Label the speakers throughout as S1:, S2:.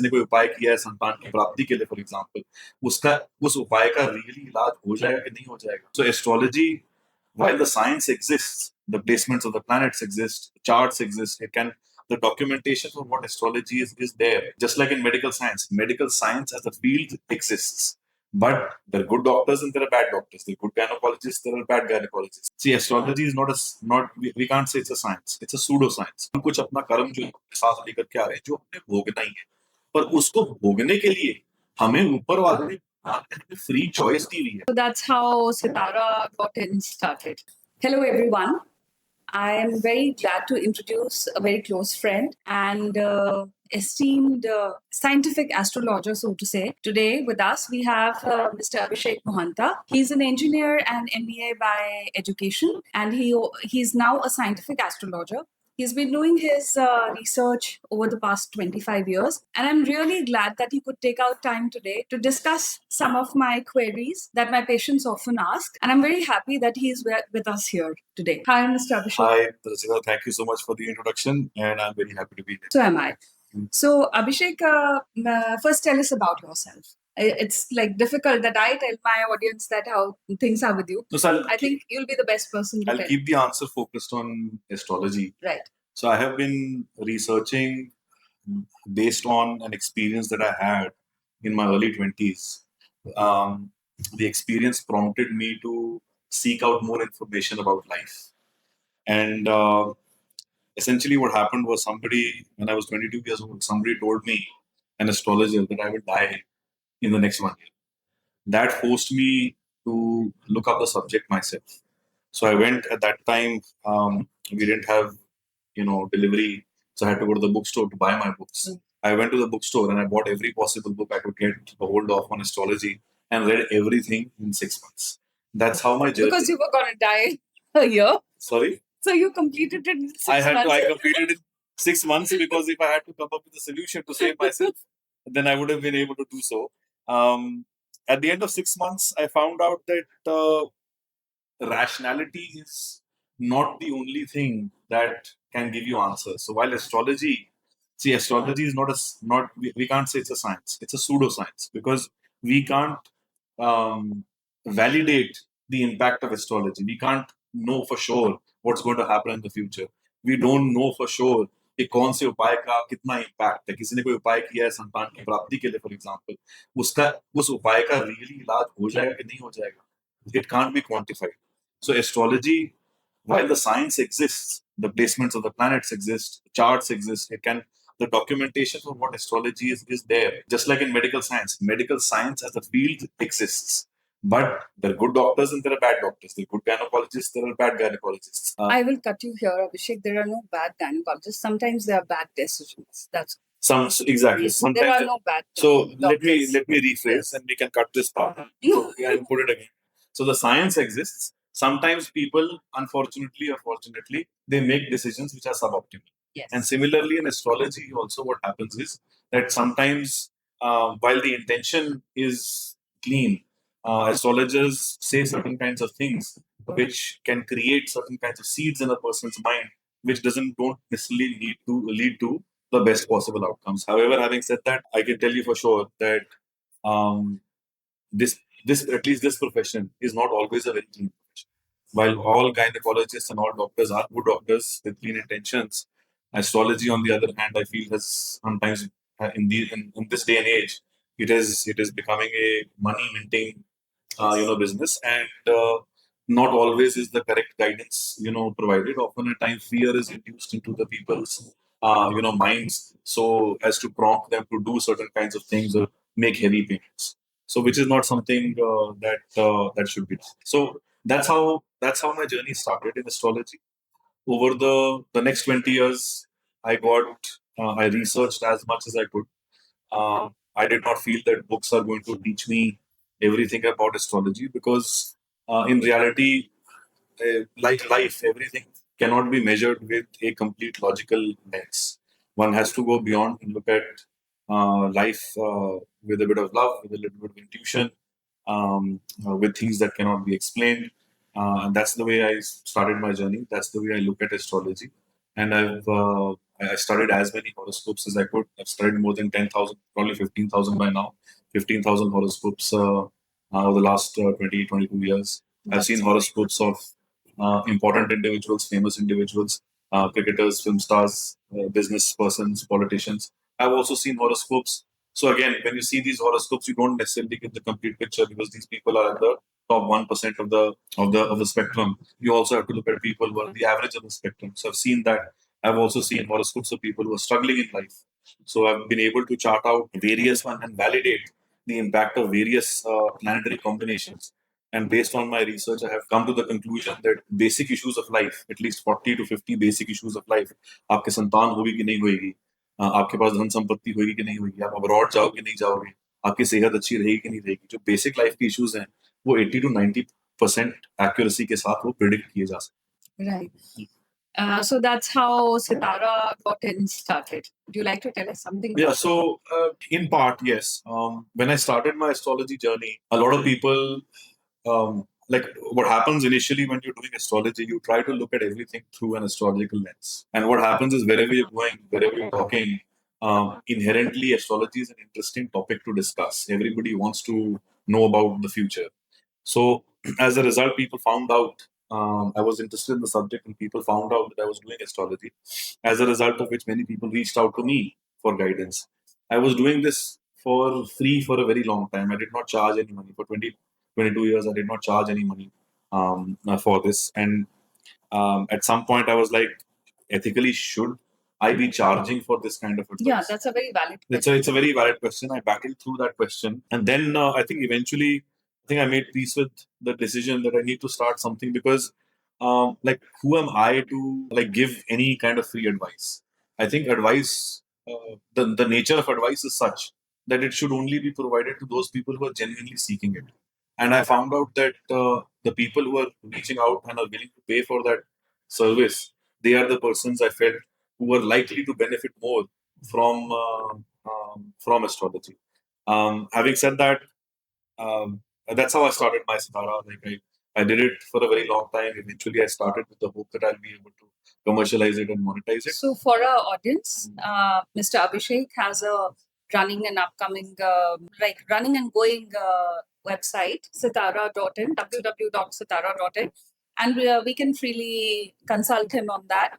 S1: ने कोई उपाय किया है संतान की प्राप्ति के लिए फॉर एग्जांपल, उसका उस उपाय का रियली इलाज हो जाएगा कि नहीं हो जाएगा. So astrology, while the science exists, the placements of the planets exist, charts exist, it can the documentation for what astrology is there. Just like in medical science as a field exists. But there are good doctors and there are bad doctors. There are good gynecologists, there are bad gynecologists. See, astrology is not we can't say it's a science. It's a pseudoscience. हम कुछ अपना कर्म जो साथ लेकर के आ रहे हैं जो हमें भोगना ही है. पर उसको भोगने के लिए हमें ऊपर वाले ने फ्री चॉइस दी हुई है.
S2: So that's how Sitara got in started. Hello, everyone. I am very glad to introduce a very close friend and esteemed scientific astrologer, so to say. Today with us, we have Mr. Abhishek Mohanta. He's an engineer and MBA by education, and he's now a scientific astrologer. He's been doing his research over the past 25 years, and I'm really glad that he could take out time today to discuss some of my queries that my patients often ask. And I'm very happy that he's with us here today. Hi, Mr. Abhishek.
S1: Hi, Prasida. Thank you so much for the introduction, and I'm very happy to be here.
S2: So am I. So, Abhishek, first tell us about yourself. It's like difficult that I tell my audience that how things are with you.
S1: So
S2: I think you'll be the best person to
S1: I'll
S2: tell.
S1: keep the answer focused on astrology.
S2: Right.
S1: So I have been researching based on an experience that I had in my early 20s. The experience prompted me to seek out more information about life. And essentially what happened was when I was 22 years old, somebody told me, an astrologer, that I would die in the next 1 year. That forced me to look up the subject myself. So I went at that time, we didn't have, delivery. So I had to go to the bookstore to buy my books. I went to the bookstore and I bought every possible book I could get a hold of on astrology and read everything in 6 months. That's how my journey.
S2: Because you were going to die a year.
S1: Sorry?
S2: So you completed it in 6 months.
S1: I completed it 6 months because if I had to come up with a solution to save myself, then I would have been able to do so. At the end of 6 months, I found out that rationality is not the only thing that can give you answers. So while astrology is not we can't say it's a science. It's a pseudoscience because we can't validate the impact of astrology. We can't know for sure what's going to happen in the future. We don't know for sure कि कौन से उपाय का कितना impact है. किसी ने कोई उपाय किया है संतान की प्राप्ति के लिए फॉर एग्जांपल, उस उपाय का रियली इलाज हो जाएगा कि नहीं हो जाएगा. It can't be quantified. So astrology, while the science exists, the placements of the planets exist, charts exist, the documentation for what astrology is there. Just like in medical science as a field exists. But there are good doctors and there are bad doctors. There are good gynecologists, there are bad gynecologists.
S2: I will cut you here, Abhishek. There are no bad gynecologists. Sometimes there are bad decisions. That's
S1: exactly. Sometimes
S2: there are no bad.
S1: So
S2: doctors.
S1: let me rephrase and we can cut this part. So, I'll put it again. So the science exists. Sometimes people, unfortunately or fortunately, they make decisions which are suboptimal.
S2: Yes.
S1: And similarly in astrology, also what happens is that sometimes while the intention is clean, astrologers say certain kinds of things which can create certain kinds of seeds in a person's mind, which don't necessarily lead to the best possible outcomes. However, having said that, I can tell you for sure that this at least this profession is not always a very clean profession. While all gynecologists and all doctors are good doctors with clean intentions, astrology, on the other hand, I feel has sometimes in this day and age, it is becoming a money minting business, and not always is the correct guidance provided. Often at times fear is induced into the people's minds so as to prompt them to do certain kinds of things or make heavy payments. So which is not something that should be done. So that's how my journey started in astrology. Over the next 20 years, I researched as much as I could. I did not feel that books are going to teach me everything about astrology because in reality, like life, everything cannot be measured with a complete logical lens. One has to go beyond and look at life with a bit of love, with a little bit of intuition, with things that cannot be explained. And that's the way I started my journey. That's the way I look at astrology. And I studied as many horoscopes as I could. I've studied more than 10,000, probably 15,000 by now. 15,000 horoscopes over the last 20, 22 years. I've seen horoscopes of important individuals, famous individuals, cricketers, film stars, business persons, politicians. I've also seen horoscopes. So again, when you see these horoscopes, you don't necessarily get the complete picture because these people are at the top 1% of the spectrum. You also have to look at people who are the average of the spectrum. So I've seen that. I've also seen horoscopes of people who are struggling in life. So I've been able to chart out various one and validate the impact of various planetary combinations. And based on my research, I have come to the conclusion that basic issues of life, at least 40 to 50 basic issues of life, आपके संतान होगी कि नहीं होगी, आपके पास धन संपत्ति होगी कि नहीं होगी, आप अब्रॉड जाओगे नहीं जाओगे, आपकी सेहत अच्छी रहेगी कि नहीं रहेगी, जो बेसिक लाइफ के इश्यूज हैं वो 80 to 90% एक्यूरेसी के साथ वो प्रिडिक्ट किए जा सकते हैं.
S2: Right. So that's how Sitara got in started. Would you like to tell us something?
S1: Yeah, so in part, yes. When I started my astrology journey, a lot of people, like what happens initially when you're doing astrology, you try to look at everything through an astrological lens. And what happens is wherever you're going, wherever you're talking, inherently astrology is an interesting topic to discuss. Everybody wants to know about the future. So as a result, people found out I was interested in the subject, and people found out that I was doing astrology. As a result of which, many people reached out to me for guidance. I was doing this for free for a very long time. I did not charge any money for 20, 22 years. I did not charge any money for this. And at some point, I was like, ethically, should I be charging for this kind of advice?
S2: Yeah, that's a very valid question.
S1: It's a very valid question. I battled through that question. And then I think eventually, I think I made peace with the decision that I need to start something because, like, who am I to like give any kind of free advice? I think advice, the nature of advice is such that it should only be provided to those people who are genuinely seeking it. And I found out that the people who are reaching out and are willing to pay for that service, they are the persons I felt who are likely to benefit more from from astrology. Having said that, that's how I started my Sitara. Like I did it for a very long time. Eventually, I started with the hope that I'll be able to commercialize it and monetize it.
S2: So for our audience, Mr. Abhishek has a running and upcoming, running and going website, sitara.in, www.sitara.in, and we can freely consult him on that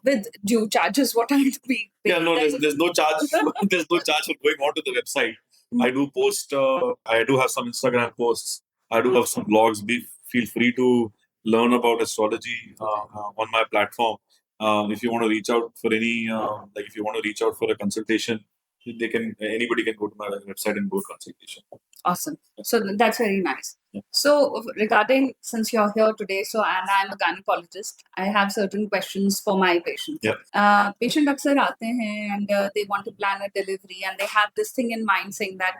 S2: with due charges. What are it be?
S1: Yeah, no, there's no charge. There's no charge for going onto the website. I do post. I do have some Instagram posts. I do have some blogs. Feel free to learn about astrology on my platform. If you want to reach out for any, if you want to reach out for a consultation, anybody can go to my website and book consultation.
S2: Awesome. So that's very nice. Yeah. So regarding, since you're here today, and I'm a gynecologist, I have certain questions for my patients.
S1: Yeah.
S2: Patient अक्सर आते हैं and they want to plan a delivery and they have this thing in mind saying that,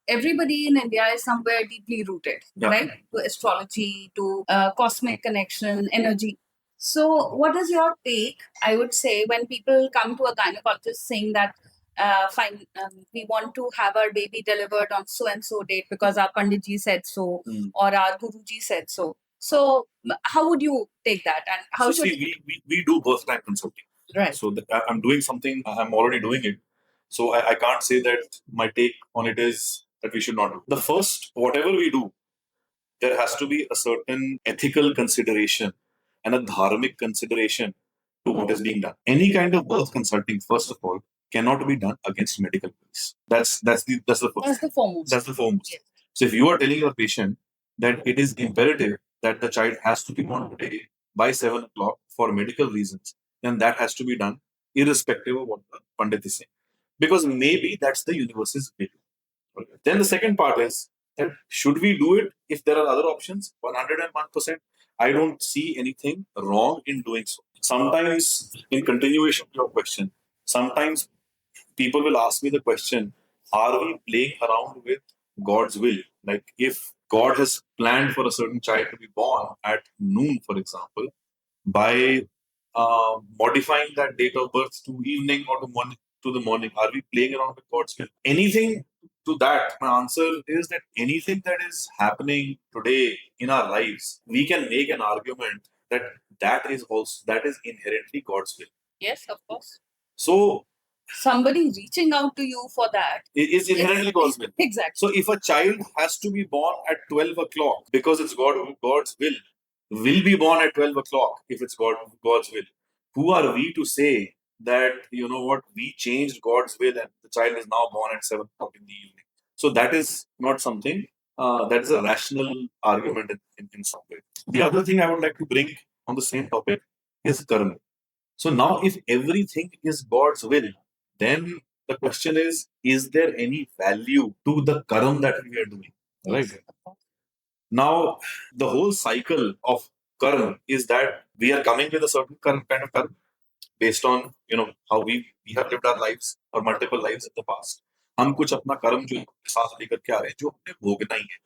S2: everybody in India is somewhere deeply rooted, right? To astrology, to cosmic connection, energy. So what is your take, I would say, when people come to a gynecologist saying that, fine, we want to have our baby delivered on so and so date because our Panditji said so, or our Guruji said so. So how would you take that? And how should
S1: we do birth time consulting.
S2: Right.
S1: So I'm doing something, I'm already doing it. So I can't say that my take on it is that we should not do. The first, whatever we do, there has to be a certain ethical consideration and a dharmic consideration to what is being done. Any kind of birth consulting, first of all, cannot be done against medical advice. That's the first.
S2: That's the foremost.
S1: That's the foremost. Yes. So if you are telling your patient that it is imperative that the child has to be born today by 7 o'clock for medical reasons, then that has to be done irrespective of what the Pandit is saying. Because maybe that's the universe's will. Okay. Then the second part is that should we do it if there are other options? 101%. I don't see anything wrong in doing so. Sometimes, in continuation to your question, sometimes people will ask me the question, are we playing around with God's will? Like if God has planned for a certain child to be born at noon, for example, by modifying that date of birth to evening or to the morning, are we playing around with God's will? Anything to that, my answer is that anything that is happening today in our lives, we can make an argument that that is inherently God's will.
S2: Yes, of course. So somebody reaching out to you for that
S1: is inherently God's will.
S2: Exactly.
S1: So if a child has to be born at 12 o'clock because it's God's will be born at 12 o'clock if it's God's will. Who are we to say that, you know what, we changed God's will and the child is now born at 7 o'clock in the evening? So that is not something that is a rational argument in some way. The other thing I would like to bring on the same topic is karma. So now, if everything is God's will, then the question is there any value to the karma that we are doing? Right? Now, the whole cycle of karma is that we are coming with a certain kind of karma based on, you know, how we have lived our lives or multiple lives in the past. हम कुछ अपना कर्म जो साथ लेकर के आ रहे हैं जो हमें भोगना ही है,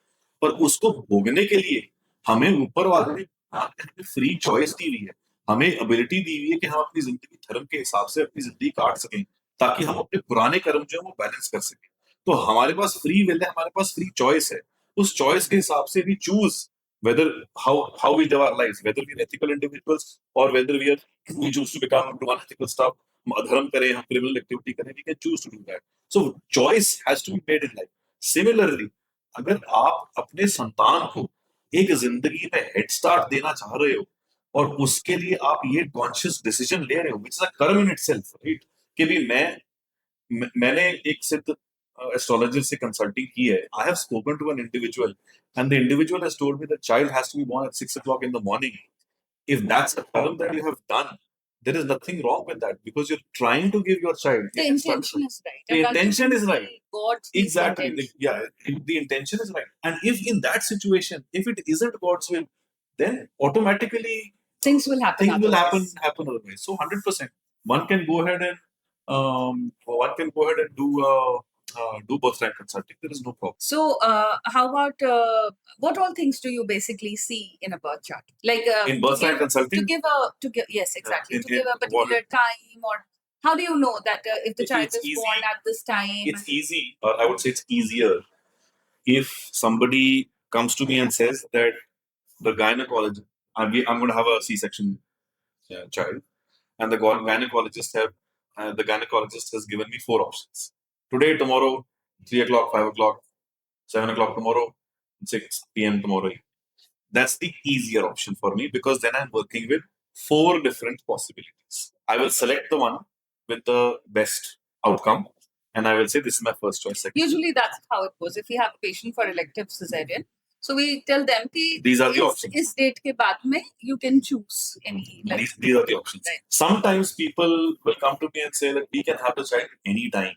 S1: पर उसको भोगने के लिए हमें ऊपर वाले ने फ्री चॉइस दी हुई है, हमें एबिलिटी दी हुई है कि हम अपनी जिंदगी धर्म के हिसाब से अपनी जिंदगी काट सकें ताकि हम अपने पुराने कर्म जो है वो बैलेंस कर सकें। तो हमारे पास फ्री विल है, हमारे पास फ्री चॉइस है, उस चॉइस के हिसाब से भी choose whether how we live our lives, whether we're ethical individuals or whether we choose to become into unethical stuff, हम अधर्म करें, हम criminal activity करें, we can choose to do that. So choice has to be made in life. Similarly, अगर आप अपने संतान को एक जिंदगी में हेड स्टार्ट देना चाह रहे हो और उसके लिए आप ये कॉन्शियस डिसीजन ले रहे हो, which is a कर्म in itself, right? कि भी मैंने एक सिद्ध एस्ट्रोलॉजर से कंसल्टिंग की है. I have spoken to an individual and the individual has told me that child has to be born at 6 o'clock in the morning. If that's a term that you have done, there is nothing wrong with that because you're trying to give your child
S2: the intention is right.
S1: The intention is right.
S2: God's
S1: Exactly.
S2: intention.
S1: Yeah, the intention is right. And if in that situation, if it isn't God's will, then automatically
S2: Things will happen.
S1: Happen otherwise. So 100%, one can go ahead and do birth time consulting. There is no problem.
S2: So, how about what all things do you basically see in a birth chart? Like
S1: in birth time consulting,
S2: to give yes, exactly, to give a particular time, or how do you know that if the child is born at this time?
S1: It's easy, or I would say it's easier if somebody comes to me and says that the gynecologist, I'm going to have a C-section child, and the gynecologist has given me 4 options: today, tomorrow, 3 o'clock, 5 o'clock, 7 o'clock tomorrow, 6 p.m. tomorrow. That's the easier option for me because then I'm working with 4 different possibilities. I will select the one with the best outcome and I will say this is my first choice.
S2: Usually that's how it goes. If we have a patient for elective cesarean, so we tell them
S1: these are the options.
S2: Is date ke baad mein you can choose any.
S1: Like, these are the options. Right. Sometimes people will come to me and say that we can have the child anytime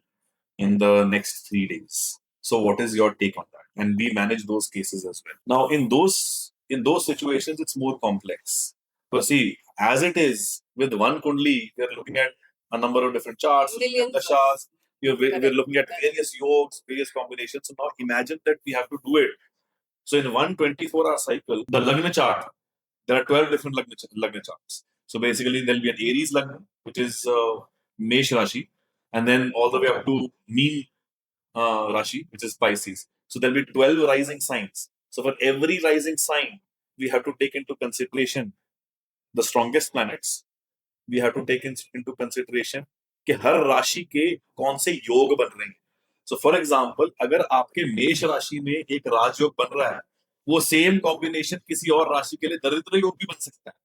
S1: in the next 3 days. So what is your take on that? And we manage those cases as well. Now in those situations, it's more complex. But see, as it is with one kundli, we are looking at a number of different charts, dashas. We're looking at various yogs, various combinations. So now imagine that we have to do it. So in one 24-hour cycle, the Lagna chart, there are 12 different Lagna charts. So basically, there'll be an Aries Lagna, which is Mesh Rashi, and then all the way up to Meen Rashi, which is Pisces. So there'll be 12 rising signs. So for every rising sign, we have to take into consideration the strongest planets. We have to take into consideration कि हर राशि के कौन से योग बन रहे हैं. So for example, अगर आपके मेष राशि में एक राजयोग बन रहा है, वो सेम कॉम्बिनेशन किसी और राशि के लिए दरिद्र योग भी बन सकता है.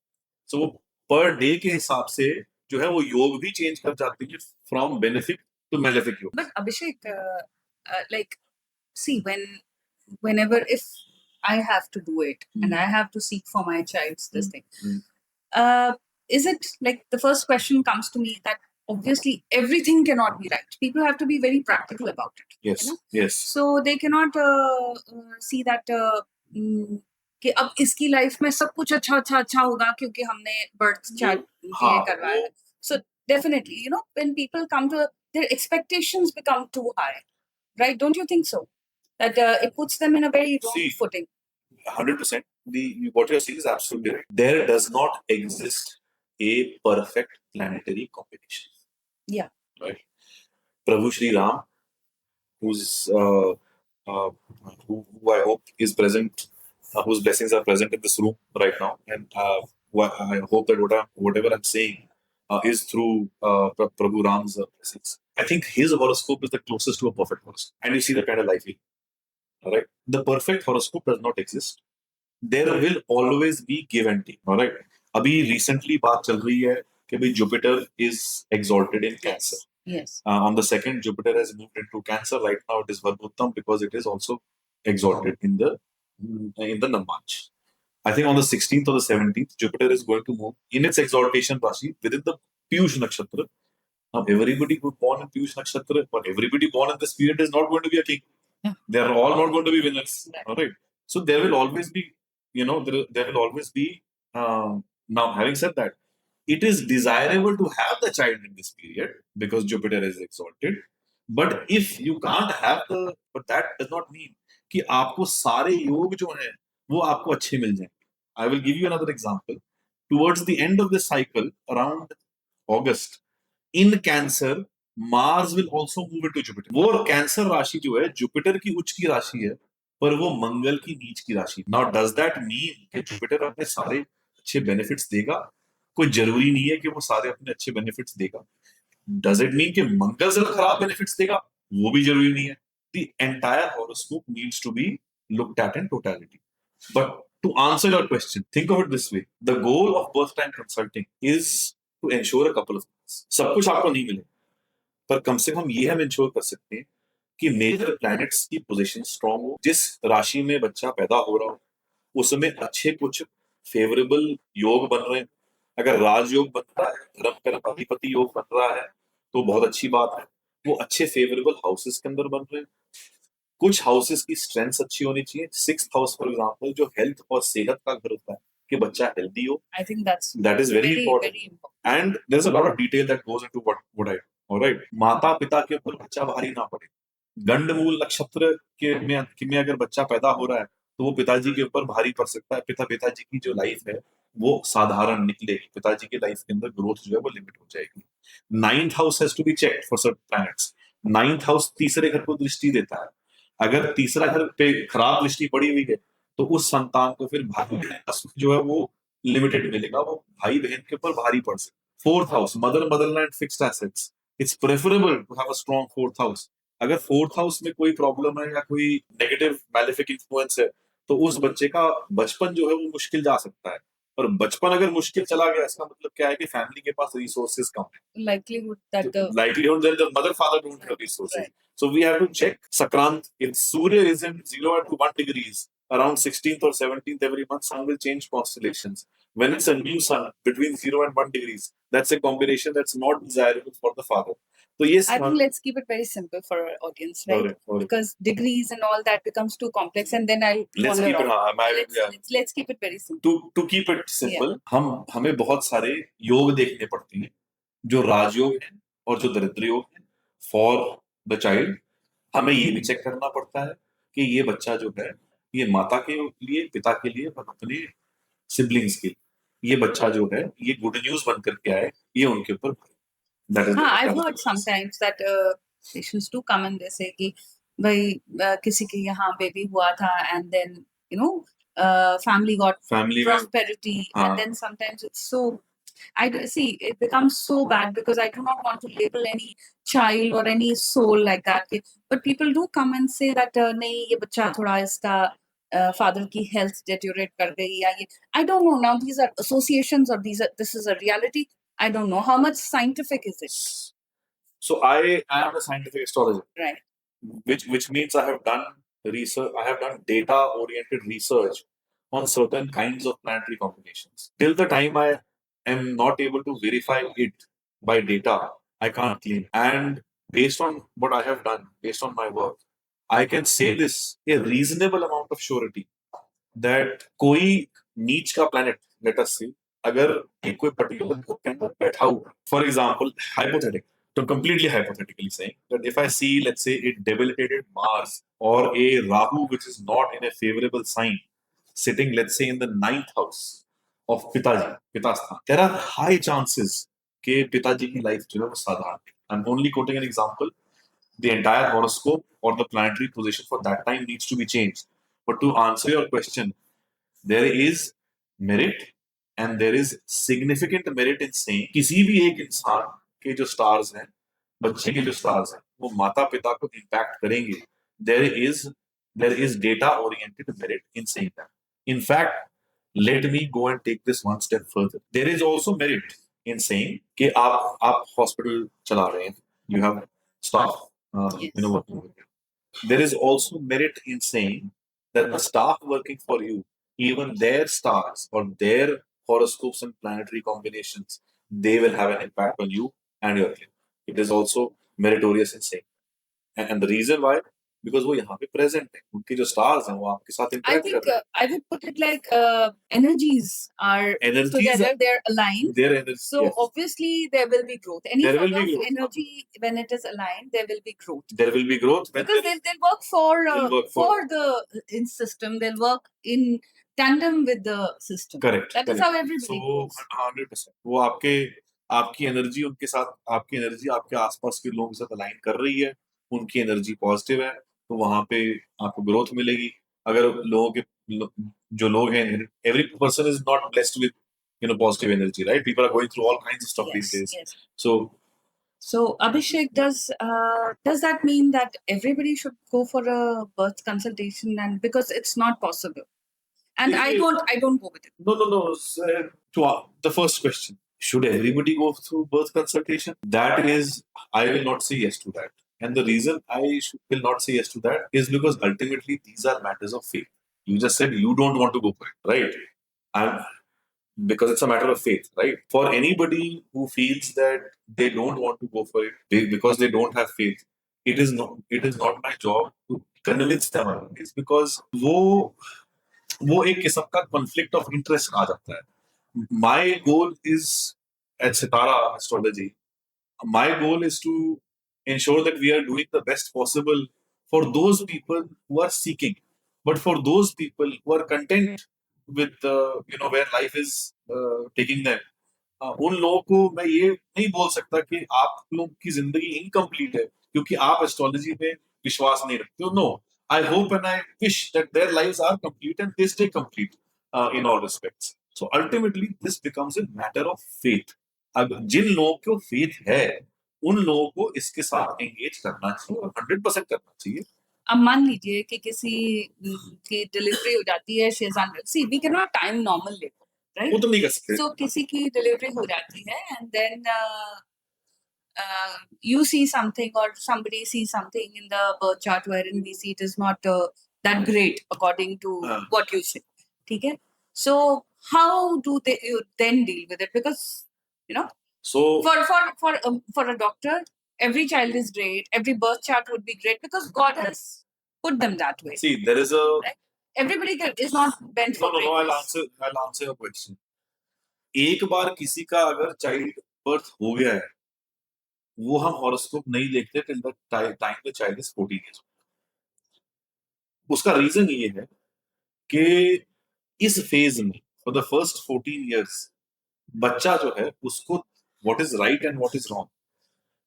S1: So वो पर डे के हिसाब से जो है वो योग भी चेंज कर जाते हैं from benefic to malefic योग.
S2: But Abhishek, like, see, whenever if I have to do it and I have to seek for my child's this thing, is it like the first question comes to me that obviously everything cannot be right. People have to be very practical about it.
S1: Yes,
S2: you know?
S1: yes.
S2: So they cannot see that कि अब इसकी life में सब कुछ अच्छा होगा क्योंकि हमने बर्थ चार्ट करवाया है. So definitely, you know, when people come to their expectations become too high, right? Don't you think so? That it puts them in a very wrong footing.
S1: 100%. What you're saying is absolutely right. There does not exist a perfect planetary combination.
S2: Yeah.
S1: Right. Prabhu Shri Ram, who's who I hope is present, whose blessings are present in this room right now, and I hope that whatever I'm saying is through Prabhu Ram's blessings. I think his horoscope is the closest to a perfect horoscope. And you see the kind of life he, all right? The perfect horoscope does not exist. There will always be give and take, all right? अभी recently बात चल रही है कि भाई Jupiter is exalted in Cancer.
S2: Yes.
S1: On the second, Jupiter has moved into Cancer. Right now, it is Varbhuttam because it is also exalted in the Namach. I think on the 16th or the 17th, Jupiter is going to move in its exaltation Rashi within the Piyush Nakshatra. Now, everybody who born in Piyush Nakshatra, but everybody born in this period is not going to be a king.
S2: Yeah.
S1: They are all not going to be winners.
S2: Right.
S1: All right. So there will always be, there will always be. Now, having said that, it is desirable to have the child in this period because Jupiter is exalted. But if you can't have but that does not mean कि आपको सारे योग जो हैं वो आपको अच्छे मिल जाएं. I will give you another example. Towards the end of the cycle, around August, in Cancer, Mars will also move into Jupiter. वो कैंसर राशि जो है जुपिटर की उच्च की राशि है पर वो मंगल की नीच की राशि. Now does that mean कि जुपिटर अपने सारे अच्छे बेनिफिट्स देगा? कोई जरूरी नहीं है कि वो सारे अपने अच्छे बेनिफिट्स देगा. Does it mean कि मंगल से खराब बेनिफिट्स देगा? वो भी जरूरी नहीं है. The entire horoscope needs to be looked at in totality. But to answer your question, think of it this way. The goal of birth time consulting is to ensure a couple of things. सब कुछ आपको नहीं मिले पर कम से कम ये हम ensure कर सकते हैं कि मेजर प्लैनेट्स की पोजीशन स्ट्रांग हो. जिस राशि में बच्चा पैदा हो रहा हो उसमें अच्छे कुछ फेवरेबल योग बन रहे हैं. अगर राजयोग बन रहा है, धर्म कर्म अधिपति योग बन रहा है तो बहुत अच्छी बात है. वो अच्छे फेवरेबल हाउसेस के अंदर बन रहे हैं. कुछ हाउसेस की स्ट्रेंथ अच्छी होनी चाहिए. 6th हाउस फॉर एग्जांपल जो हेल्थ और सेहत का घर होता है कि बच्चा हेल्दी हो.
S2: I think
S1: that is very important.
S2: Very important.
S1: And there's a lot of detail that goes into what I do. All right. माता पिता के ऊपर बच्चा भारी ना पड़े. गंडमूल नक्षत्र में अगर बच्चा पैदा हो रहा है तो वो पिताजी के ऊपर भारी पड़ सकता है. पिताजी की जो लाइफ है वो साधारण निकलेगी. पिताजी की लाइफ के अंदर ग्रोथ जो है वो लिमिट हो जाएगी. 9th house has to be checked for certain planets. 9th house तीसरे घर को दृष्टि देता है. अगर तीसरा घर पे खराब दृष्टि पड़ी हुई है तो उस संतान को फिर भाई बहन का सुख जो है वो लिमिटेड मिलेगा. वो भाई बहन के ऊपर भारी पड़ सकता है. 4th house motherland fixed assets. It's preferable to have a strong 4th house. अगर 4th हाउस में कोई प्रॉब्लम है या कोई नेगेटिव मैलेफिक इन्फ्लुएंस है तो उस बच्चे का बचपन जो है वो मुश्किल जा सकता है. और बचपन अगर मुश्किल चला गया इसका मतलब क्या है कि फैमिली के पास रिसोर्सेज कम है.
S2: likelihood that
S1: likelihood that the mother father don't have resources.
S2: Right.
S1: So we have to check Sakrant. If Surya is in 0 and to 1 degrees around 16th or 17th every month, sun will change constellations. When it's a new sun between 0 and 1 degrees, that's a combination that's not desirable for the father. So yes,
S2: I think let's keep it very simple for our audience, right?
S1: Alright.
S2: Because degrees and all that becomes too complex, and then I'll
S1: Let's keep it.
S2: let's keep it very simple.
S1: To keep it simple, हमें बहुत सारे योग देखने पड़ते हैं जो राजयोग है और जो दरिद्र योग है फॉर द चाइल्ड. हमें ये भी चेक करना पड़ता है कि ये बच्चा जो है ये माता के लिए, पिता के लिए और अपने सिबलिंग्स के लिए ये बच्चा जो है ये गुड न्यूज बन करके आए, ये उनके ऊपर.
S2: I've heard sometimes that patients do come and they say कि भाई किसी के यहाँ बेबी हुआ था and then family got prosperity and then sometimes it's so see it becomes so bad because I do not want to label any child or any soul like that, but people do come and say that नहीं ये बच्चा थोड़ा इसका father की health deteriorate कर गई या ये. I don't know now, these are associations or this is a reality. I don't know how much scientific is it.
S1: So I am a scientific astrologer,
S2: right?
S1: Which means I have done research. I have done data-oriented research on certain kinds of planetary combinations. Till the time I am not able to verify it by data, I can't claim. And based on what I have done, based on my work, I can say this a reasonable amount of surety that कोई नीच का planet, let us say, अगर कोई particular group के अंदर बैठा हुआ, for example, hypothetical, so completely hypothetically saying that if I see, let's say, a debilitated Mars or a Rahu which is not in a favorable sign, sitting, let's say, in the 9th house of Pitasthana, there are high chances कि पिताजी की life जो है वो साधारण. I'm only quoting an example. The entire horoscope or the planetary position for that time needs to be changed. But to answer your question, there is merit and there is significant merit in saying किसी भी एक इंसान के जो stars हैं, बच्चे के जो stars हैं, वो माता पिता को impact करेंगे. There is data oriented merit in saying that. In fact, let me go and take this one step further. There is also merit in saying कि आप hospital चला रहे हैं, you have staff, working with you. There is also merit in saying that the staff working for you, even their stars or their horoscopes and planetary combinations, they will have an impact on you and your kid. It is also meritorious in saying. And the reason why, because वो यहाँ पे present है, उनके जो stars हैं वो आपके साथ
S2: I
S1: interact कर
S2: think
S1: रहे हैं.
S2: I would put it like energies are together, they're aligned.
S1: Their energies,
S2: So
S1: yes.
S2: obviously there will be growth. Any
S1: There will
S2: sort
S1: be
S2: of
S1: growth.
S2: energy, when it is aligned, there will be growth.
S1: There will be growth when
S2: Because they'll work for the in system. They'll work in tandem with the system.
S1: Correct.
S2: That is how everybody goes.
S1: 100%. वो आपकी energy उनके साथ, आपकी energy आपके आसपास के लोगों के साथ अलाइन कर रही है, उनकी एनर्जी पॉजिटिव है, तो वहां पे आपको ग्रोथ मिलेगी. अगर जो लोग हैं, every person is not blessed with positive energy, right? People are going through all kinds of stuff these days.
S2: Yes.
S1: So
S2: Abhishek, does that mean that everybody should go for a birth consultation? And because it's not possible, and I don't go with it.
S1: No. To the first question, should everybody go through birth consultation? That is, I will not say yes to that. And the reason I will not say yes to that is because ultimately these are matters of faith. You just said you don't want to go for it, right? Because it's a matter of faith, right? For anybody who feels that they don't want to go for it because they don't have faith, it is not my job to convince them. It's because वो एक किस्म का conflict of interest आ जाता है. My goal is at Sitara Astrology. My goal is to ensure that we are doing the best possible for those people who are seeking, but for those people who are content with where life is taking them. उन लोगों को मैं ये नहीं बोल सकता कि आप लोगों की जिंदगी इनकम्प्लीट है क्योंकि आप एस्ट्रोलॉजी में विश्वास नहीं रखते हो. No, I hope and I wish that their lives are complete and they stay complete in all respects. So ultimately, this becomes a matter of faith. अब जिन लोगों को faith है, उन लोगों को इसके साथ engage करना चाहिए और 100% करना चाहिए.
S2: अब मान लीजिए कि किसी की डिलीवरी हो जाती है, see we can not time normal labour, right?
S1: वो तो नहीं कर सकते.
S2: सो किसी की डिलीवरी हो जाती है and then you see something or somebody sees something in the birth chart wherein we see it is not that great according to what you say. Okay? So how do you then deal with it? Because so for a doctor, every child is great, every birth chart would be great because God has put them that way.
S1: See, there is a
S2: right? Everybody is not bent for
S1: no. I'll answer your question. एक बार किसी का अगर child birth हो गया है, वो हम horoscope नहीं देखते till the time the child is 14 years. उसका रीजन ये है कि इस फेज में फॉर द फर्स्ट 14 years बच्चा जो है उसको what is right and what is wrong,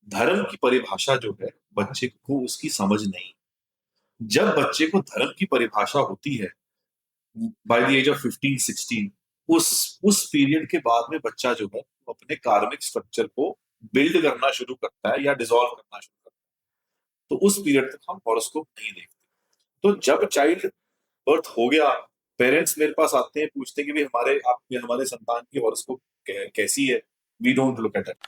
S1: धर्म की परिभाषा जो है बच्चे को उसकी समझ नहीं. जब बच्चे को धर्म की परिभाषा होती है बाय द एज ऑफ 15-16, उस पीरियड के बाद में बच्चा जो है अपने कार्मिक स्ट्रक्चर को बिल्ड करना शुरू करता है या डिसॉल्व करना शुरू करता है. तो उस पीरियड तक हम हॉरोस्कोप नहीं देखते. तो जब चाइल्ड बर्थ हो गया, पेरेंट्स मेरे पास आते हैं, पूछते हैं कि भाई हमारे संतान की हॉरोस्कोप कैसी है. We don't look at it.